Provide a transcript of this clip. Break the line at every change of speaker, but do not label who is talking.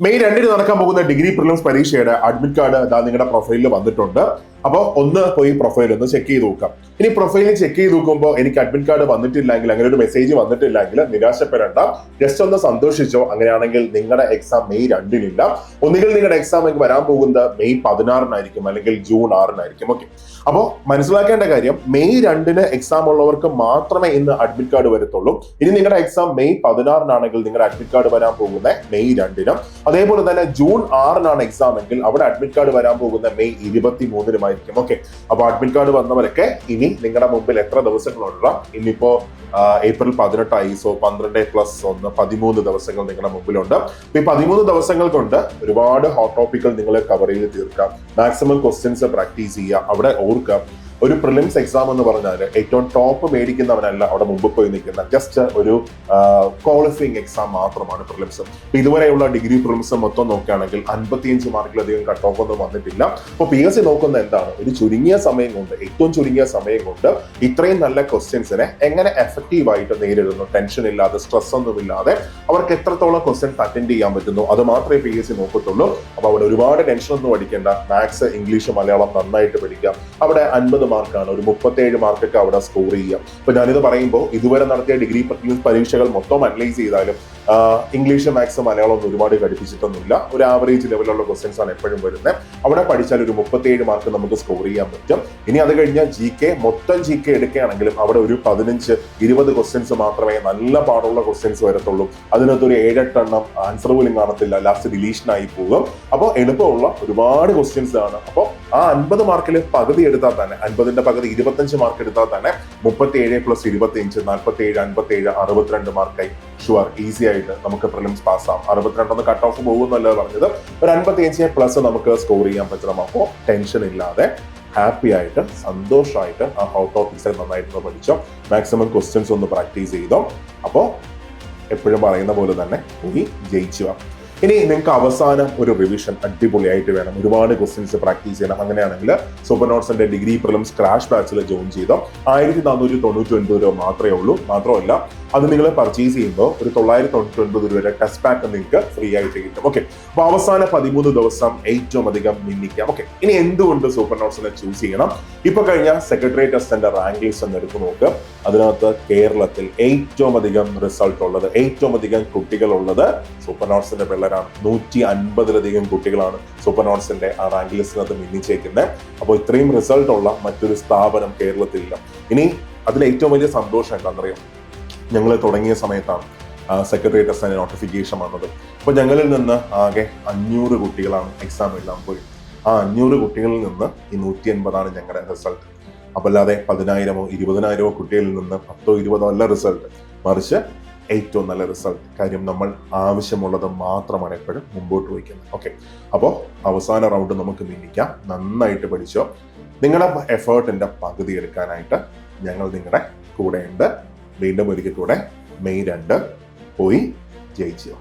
May 2 നടക്കാൻ പോകുന്ന degree prelims പരീക്ഷയുടെ അഡ്മിറ്റ് കാർഡ് നിങ്ങളുടെ പ്രൊഫൈലിൽ വന്നിട്ടുണ്ട്. അപ്പോൾ ഒന്ന് പോയി പ്രൊഫൈൽ ഒന്ന് ചെക്ക് ചെയ്ത് നോക്കാം. ഇനി പ്രൊഫൈലിൽ ചെക്ക് ചെയ്ത് നോക്കുമ്പോൾ എനിക്ക് അഡ്മിറ്റ് കാർഡ് വന്നിട്ടില്ലെങ്കിൽ, അങ്ങനെ ഒരു മെസ്സേജ് വന്നിട്ടില്ലെങ്കിൽ നിരാശപ്പെടേണ്ട, ജസ്റ്റ് ഒന്ന് സന്തോഷിച്ചോ. അങ്ങനെയാണെങ്കിൽ നിങ്ങളുടെ എക്സാം മെയ് 2 ഒന്നുകിൽ നിങ്ങളുടെ എക്സാം വരാൻ പോകുന്നത് മെയ് 16 അല്ലെങ്കിൽ ജൂൺ 6 ഓക്കെ. അപ്പോൾ മനസ്സിലാക്കേണ്ട കാര്യം, മെയ് 2 എക്സാം ഉള്ളവർക്ക് മാത്രമേ ഇന്ന് അഡ്മിറ്റ് കാർഡ് വരത്തുള്ളൂ. ഇനി നിങ്ങളുടെ എക്സാം മെയ് 16 നിങ്ങളുടെ അഡ്മിറ്റ് കാർഡ് വരാൻ പോകുന്നത് മെയ് 2 അതേപോലെ തന്നെ ജൂൺ 6 എക്സാം എങ്കിൽ അവിടെ അഡ്മിറ്റ് കാർഡ് വരാൻ പോകുന്ന മെയ് 23 ഓക്കെ. അപ്പൊ അഡ്മിറ്റ് കാർഡ് വന്നവരൊക്കെ ഇനി നിങ്ങളുടെ മുമ്പിൽ എത്ര ദിവസങ്ങളുള്ള, ഇനിയിപ്പോ ഏപ്രിൽ 18 സോ 12+1 13 ദിവസങ്ങൾ നിങ്ങളുടെ മുമ്പിലുണ്ട്. ഈ 13 ദിവസങ്ങൾ കൊണ്ട് ഒരുപാട് ഹോട്ട് ടോപ്പിക്കുകൾ നിങ്ങൾ കവർ ചെയ്ത് തീർക്കാം. മാക്സിമം ക്വസ്റ്റ്യൻസ് പ്രാക്ടീസ് ചെയ്യുക. അവിടെ ഓർക്കുക, ഒരു പ്രിലിംസ് എക്സാം എന്ന് പറഞ്ഞാൽ ഏറ്റവും ടോപ്പ് മേടിക്കുന്നവനല്ല അവിടെ മുമ്പ് പോയി നിൽക്കുന്ന, ജസ്റ്റ് ഒരു ക്വാളിഫയിങ് എക്സാം മാത്രമാണ് പ്രിലിംസ്. ഇതുവരെയുള്ള ഡിഗ്രി പ്രിലിംസ് മൊത്തം നോക്കുകയാണെങ്കിൽ 55 മാർക്കിലധികം കട്ട് ഓഫ് ഒന്നും വന്നിട്ടില്ല. അപ്പോൾ PSC നോക്കുന്ന എന്താണ്, ഒരു ചുരുങ്ങിയ സമയം കൊണ്ട്, ഏറ്റവും ചുരുങ്ങിയ സമയം കൊണ്ട് ഇത്രയും നല്ല ക്വസ്റ്റ്യൻസിനെ എങ്ങനെ എഫക്റ്റീവായിട്ട് നേരിടുന്നു, ടെൻഷൻ ഇല്ലാതെ, സ്ട്രെസ് ഒന്നും ഇല്ലാതെ അവർക്ക് എത്രത്തോളം ക്വസ്റ്റ്യൻസ് അറ്റൻഡ് ചെയ്യാൻ പറ്റുന്നു, അത് മാത്രമേ PSC നോക്കത്തുള്ളൂ. അപ്പോൾ അവിടെ ഒരുപാട് ടെൻഷൻ ഒന്നും അടിക്കേണ്ട. മാത്സ്, ഇംഗ്ലീഷ്, മലയാളം നന്നായിട്ട് പഠിക്കാം. അവിടെ 50 മാർക്കാണ്, ഒരു 37 മാർക്കൊക്കെ അവിടെ സ്കോർ ചെയ്യാം. അപ്പൊ ഞാനിത് പറയുമ്പോൾ ഇതുവരെ നടത്തിയ ഡിഗ്രി പരീക്ഷകൾ മൊത്തം അനലൈസ് ചെയ്താലും ഇംഗ്ലീഷ്, മാത്സ്, മലയാളം ഒന്നും ഒരുപാട് ഘടിപ്പിച്ചിട്ടൊന്നുമില്ല. ഒരു ആവറേജ് ലെവലുള്ള ക്വസ്റ്റ്യൻസ് ആണ് എപ്പോഴും വരുന്നത്. അവിടെ പഠിച്ചാൽ ഒരു 37 മാർക്ക് നമുക്ക് സ്കോർ ചെയ്യാൻ പറ്റും. ഇനി അത് കഴിഞ്ഞാൽ മൊത്തം GK എടുക്കുകയാണെങ്കിലും അവിടെ ഒരു 15-20 ക്വസ്റ്റ്യൻസ് മാത്രമേ നല്ല പാടുള്ള ക്വസ്റ്റ്യൻസ് വരത്തുള്ളൂ. അതിനകത്തൊരു 7-8 എണ്ണം ആൻസർ പോലും കാണത്തില്ല, ലാസ്റ്റ് ഡിലീഷൻ ആയി പോകും. അപ്പോൾ എളുപ്പമുള്ള ഒരുപാട് ക്വസ്റ്റ്യൻസ് ആണ്. അപ്പോൾ ആ 50 മാർക്കിൽ പകുതി എടുത്താൽ തന്നെ, 50ന്റെ പകുതി 25 മാർക്ക് എടുത്താൽ തന്നെ 37 + 25 47, 57, 62 മാർക്കായി ഷുവർ ഈസി ആയിട്ട് നമുക്ക് പ്രിലിംസ് പാസ്സാം. 62 കട്ട് ഓഫ് പോകുന്നല്ലോ പറഞ്ഞത്, ഒരു 55+ നമുക്ക് സ്കോർ ചെയ്യാൻ പറ്റണം. അപ്പോൾ ടെൻഷൻ ഇല്ലാതെ ഹാപ്പി ആയിട്ട് സന്തോഷമായിട്ട് ആ ഹോട്ട് ടോപ്പിക്സ് നന്നായിട്ട് പഠിച്ചോ. മാക്സിമം ക്വസ്റ്റ്യൻസ് ഒന്ന് പ്രാക്ടീസ് ചെയ്തോ. അപ്പോൾ എപ്പോഴും പറയുന്ന പോലെ തന്നെ പോയി ജയിച്ചു. ഇനി നിങ്ങൾക്ക് അവസാനം ഒരു റിവിഷൻ അടിപൊളിയായിട്ട് വേണം, ഒരുപാട് ക്വസ്റ്റ്യൻസ് പ്രാക്ടീസ് ചെയ്യണം. അങ്ങനെയാണെങ്കിൽ സൂപ്പർ നോട്ട്സിന്റെ ഡിഗ്രി പ്രിലിംസ് ക്രാഷ് ബാച്ചിൽ ജോയിൻ ചെയ്തോ. 1499 രൂപ മാത്രമേ ഉള്ളൂ. മാത്രമല്ല അത് നിങ്ങൾ പർച്ചേസ് ചെയ്യുമ്പോൾ ഒരു 999 രൂപയുടെ ടെസ്റ്റ് പാക്ക് നിങ്ങൾക്ക് ഫ്രീ ആയിട്ട് കിട്ടും. ഓക്കെ. അപ്പൊ അവസാന 13 ദിവസം ഏറ്റവും അധികം മിന്നിക്കാം. ഓക്കെ. ഇനി എന്തുകൊണ്ട് സൂപ്പർ നോട്ട്സിനെ ചൂസ് ചെയ്യണം? ഇപ്പൊ കഴിഞ്ഞ സെക്രട്ടറി ടെസ്റ്റിന്റെ റാങ്ക് ലിസ്റ്റ് എന്ന് എടുത്തു നോക്കുക. അതിനകത്ത് കേരളത്തിൽ ഏറ്റവും അധികം റിസൾട്ട് ഉള്ളത്, ഏറ്റവും അധികം കുട്ടികൾ ഉള്ളത് സൂപ്പർ നോട്ട്സിന്റെ പിള്ളേരാണ്. 150-ലധികം കുട്ടികളാണ് സൂപ്പർ നോട്ട്സിന്റെ ആ റാങ്ക് ലിസ്റ്റിനകത്ത് മിന്നിച്ചേക്കുന്നത്. അപ്പോൾ ഇത്രയും റിസൾട്ട് ഉള്ള മറ്റൊരു സ്ഥാപനം കേരളത്തിലില്ല. ഇനി അതിൽ ഏറ്റവും വലിയ സന്തോഷം എന്താണെന്നറിയാം, ഞങ്ങൾ തുടങ്ങിയ സമയത്താണ് സെക്രട്ടറി ടെസ്റ്റിന് നോട്ടിഫിക്കേഷൻ വന്നത്. അപ്പോൾ ഞങ്ങളിൽ നിന്ന് ആകെ 500 കുട്ടികളാണ് എക്സാം എഴുതാൻ പോയി. ആ 500 കുട്ടികളിൽ നിന്ന് ഈ 180 ഞങ്ങളുടെ റിസൾട്ട്. അപ്പോൾ അല്ലാതെ 10,000-ഓ 20,000-ഓ കുട്ടികളിൽ നിന്ന് 10-20 അല്ല റിസൾട്ട്, മറിച്ച് ഏറ്റവും നല്ല റിസൾട്ട്. കാര്യം നമ്മൾ ആവശ്യമുള്ളത് മാത്രമാണ് എപ്പോഴും മുമ്പോട്ട് വയ്ക്കുന്നത്. ഓക്കെ. അപ്പോൾ അവസാന റൗണ്ട് നമുക്ക് മിന്നിക്കാം. നന്നായിട്ട് പഠിച്ചോ. നിങ്ങളുടെ എഫേർട്ടിന്റെ പകുതി എടുക്കാനായിട്ട് ഞങ്ങൾ നിങ്ങളുടെ കൂടെയുണ്ട്. വീണ്ടും ഒരിക്കൽ കൂടെ മെയ് 2 പോയി ജയിച്ചോ.